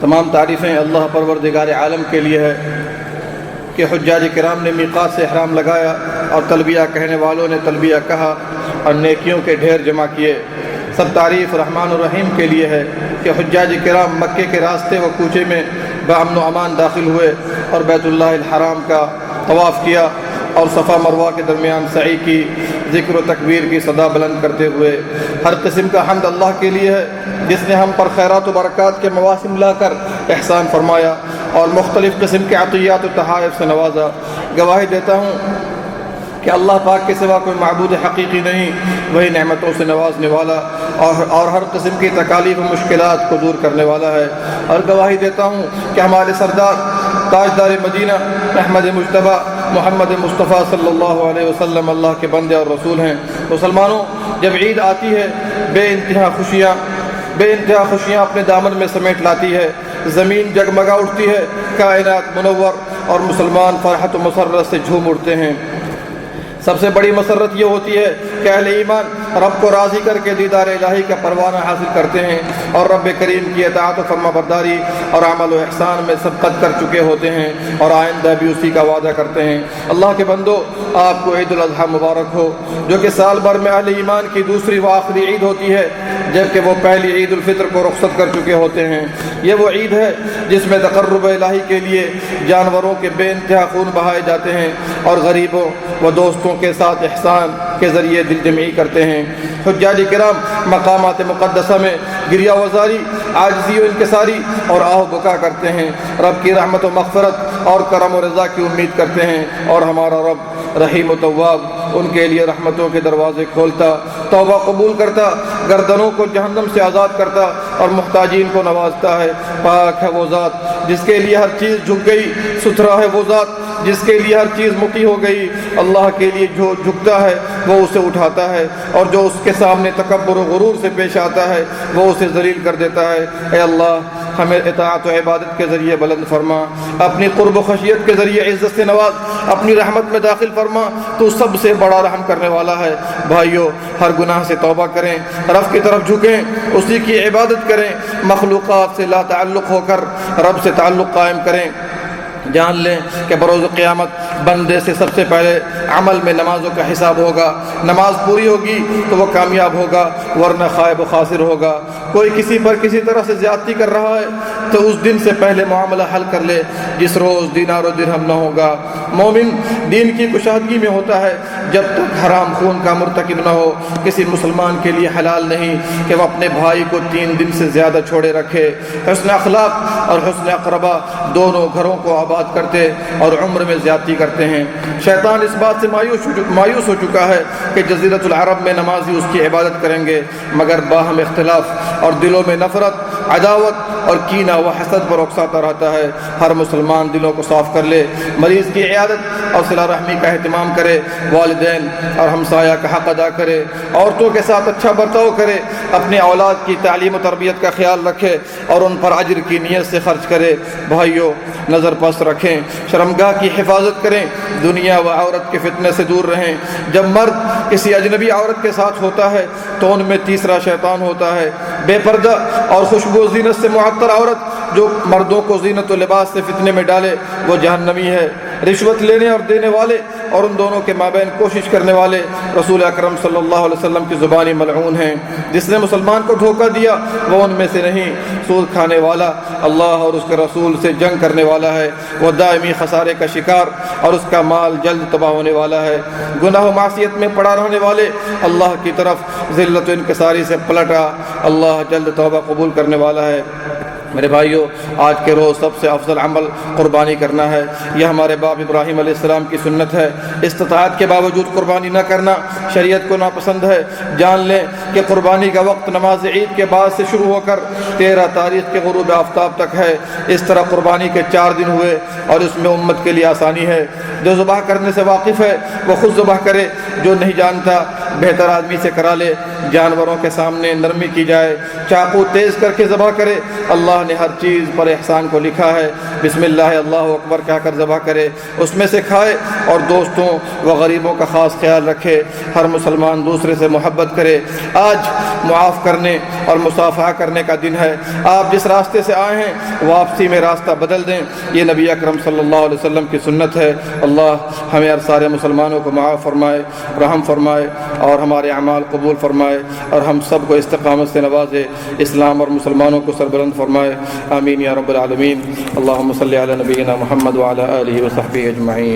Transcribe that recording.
تمام تعریفیں اللہ پروردگار عالم کے لیے ہے کہ حجاج کرام نے میقات سے احرام لگایا اور تلبیہ کہنے والوں نے تلبیہ کہا اور نیکیوں کے ڈھیر جمع کیے۔ سب تعریف رحمان الرحیم کے لیے ہے کہ حجاج کرام مکے کے راستے و کوچے میں بامن و امان داخل ہوئے اور بیت اللہ الحرام کا طواف کیا اور صفا مروہ کے درمیان سعی کی، ذکر و تکبیر کی صدا بلند کرتے ہوئے۔ ہر قسم کا حمد اللہ کے لیے ہے جس نے ہم پر خیرات و برکات کے مواسم لا کر احسان فرمایا اور مختلف قسم کے عطیات و تحائف سے نوازا۔ گواہی دیتا ہوں کہ اللہ پاک کے سوا کوئی معبود حقیقی نہیں، وہی نعمتوں سے نوازنے والا اور ہر قسم کی تکالیف و مشکلات کو دور کرنے والا ہے۔ اور گواہی دیتا ہوں کہ ہمارے سردار تاجدار مدینہ احمد مجتبیٰ محمد مصطفیٰ صلی اللہ علیہ وسلم اللہ کے بندے اور رسول ہیں۔ مسلمانوں، جب عید آتی ہے بے انتہا خوشیاں اپنے دامن میں سمیٹ لاتی ہے، زمین جگمگا اٹھتی ہے، کائنات منور اور مسلمان فرحت و مسرت سے جھوم اٹھتے ہیں۔ سب سے بڑی مسرت یہ ہوتی ہے کہ اہل ایمان رب کو راضی کر کے دیدار الہی کا پروانہ حاصل کرتے ہیں اور رب کریم کی اطاعت و فرما برداری اور عمل و احسان میں سبقت کر چکے ہوتے ہیں اور آئندہ بھی اسی کا وعدہ کرتے ہیں۔ اللہ کے بندو، آپ کو عید الاضحیٰ مبارک ہو، جو کہ سال بھر میں اہل ایمان کی دوسری و آخری عید ہوتی ہے، جبکہ وہ پہلی عید الفطر کو رخصت کر چکے ہوتے ہیں۔ یہ وہ عید ہے جس میں تقرب الہی کے لیے جانوروں کے بے انتہا خون بہائے جاتے ہیں اور غریبوں و دوستوں کے ساتھ احسان کے ذریعے دل جمعی کرتے ہیں۔ حجاج کرام مقامات مقدسہ میں گریہ وزاری، عاجزی و انکساری اور آہ و بکا کرتے ہیں، رب کی رحمت و مغفرت اور کرم و رضا کی امید کرتے ہیں، اور ہمارا رب رحیم و تواب ان کے لیے رحمتوں کے دروازے کھولتا، توبہ قبول کرتا، گردنوں کو جہنم سے آزاد کرتا اور محتاجین کو نوازتا ہے۔ پاک ہے وہ ذات جس کے لیے ہر چیز جھک گئی، ستھرا ہے وہ ذات جس کے لیے ہر چیز مٹی ہو گئی۔ اللہ کے لیے جو جھکتا ہے وہ اسے اٹھاتا ہے، اور جو اس کے سامنے تکبر و غرور سے پیش آتا ہے وہ اسے ذلیل کر دیتا ہے۔ اے اللہ، ہمیں اطاعت و عبادت کے ذریعے بلند فرما، اپنی قرب و خشیت کے ذریعے عزت سے نواز، اپنی رحمت میں داخل فرما، تو سب سے بڑا رحم کرنے والا ہے۔ بھائیو، ہر گناہ سے توبہ کریں، رب کی طرف جھکیں، اسی کی عبادت کریں، مخلوقات سے لا تعلق ہو کر رب سے تعلق قائم کریں۔ جان لیں کہ بروز قیامت بندے سے سب سے پہلے عمل میں نمازوں کا حساب ہوگا۔ نماز پوری ہوگی تو وہ کامیاب ہوگا، ورنہ خائب و خاسر ہوگا۔ کوئی کسی پر کسی طرح سے زیادتی کر رہا ہے تو اس دن سے پہلے معاملہ حل کر لے جس روز دینار و درہم نہ ہوگا۔ مومن دین کی کشادگی میں ہوتا ہے جب تک حرام خون کا مرتکب نہ ہو۔ کسی مسلمان کے لیے حلال نہیں کہ وہ اپنے بھائی کو 3 دن سے زیادہ چھوڑے رکھے۔ حسن اخلاق اور حسن اقربا دونوں گھروں کو آباد کرتے اور عمر میں زیادتی کرتے ہیں۔ شیطان اس بات سے مایوس ہو چکا ہے کہ جزیرۃ العرب میں نمازی اس کی عبادت کریں گے، مگر باہم اختلاف اور دلوں میں نفرت، عداوت اور کینہ و حسد پر اکساتا رہتا ہے۔ ہر مسلمان دلوں کو صاف کر لے، مریض کی عیادت اور صلہ رحمی کا اہتمام کرے، والدین اور ہمسایہ کا حق ادا کرے، عورتوں کے ساتھ اچھا برتاؤ کرے، اپنے اولاد کی تعلیم و تربیت کا خیال رکھے اور ان پر اجر کی نیت سے خرچ کرے۔ بھائیو، نظر پست رکھیں، شرمگاہ کی حفاظت کریں، دنیا و عورت کے فتنے سے دور رہیں۔ جب مرد کسی اجنبی عورت کے ساتھ ہوتا ہے تو ان میں تیسرا شیطان ہوتا ہے۔ بے پردہ اور خوشبو زینت سے معطر عورت جو مردوں کو زینت و لباس سے فتنے میں ڈالے وہ جہنمی ہے۔ رشوت لینے اور دینے والے اور ان دونوں کے مابین کوشش کرنے والے رسول اکرم صلی اللہ علیہ وسلم کی زبانی ملعون ہیں۔ جس نے مسلمان کو دھوکہ دیا وہ ان میں سے نہیں۔ سود کھانے والا اللہ اور اس کے رسول سے جنگ کرنے والا ہے، وہ دائمی خسارے کا شکار اور اس کا مال جلد تباہ ہونے والا ہے۔ گناہ و معصیت میں پڑا رہنے والے اللہ کی طرف ذلت و انکساری سے پلٹا، اللہ جلد توبہ قبول کرنے والا ہے۔ میرے بھائیو، آج کے روز سب سے افضل عمل قربانی کرنا ہے۔ یہ ہمارے باپ ابراہیم علیہ السلام کی سنت ہے۔ استطاعت کے باوجود قربانی نہ کرنا شریعت کو ناپسند ہے۔ جان لیں کہ قربانی کا وقت نماز عید کے بعد سے شروع ہو کر 13 تاریخ کے غروب آفتاب تک ہے۔ اس طرح قربانی کے 4 دن ہوئے اور اس میں امت کے لیے آسانی ہے۔ جو ذبح کرنے سے واقف ہے وہ خود ذبح کرے، جو نہیں جانتا بہتر آدمی سے کرا لے، جانوروں کے سامنے نرمی کی جائے، چاقو تیز کر کے ذبح کرے۔ اللہ نے ہر چیز پر احسان کو لکھا ہے، بسم اللہ اللہ اکبر کہہ کر ذبح کرے، اس میں سے کھائے اور دوستوں و غریبوں کا خاص خیال رکھے، ہر مسلمان دوسرے سے محبت کرے۔ آج معاف کرنے اور مصافحہ کرنے کا دن ہے، آپ جس راستے سے آئے ہیں واپسی میں راستہ بدل دیں، یہ نبی اکرم صلی اللہ علیہ وسلم کی سنت ہے۔ اللہ ہمیں اور سارے مسلمانوں کو معاف فرمائے، رحم فرمائے اور ہمارے اعمال قبول فرمائے اور ہم سب کو استقامت سے نوازے، اسلام اور مسلمانوں کو سربلند فرمائے، آمین یا رب العالمین۔ اللہم صلی علی نبینا محمد وعلی آلہ وصحبہ اجمعین۔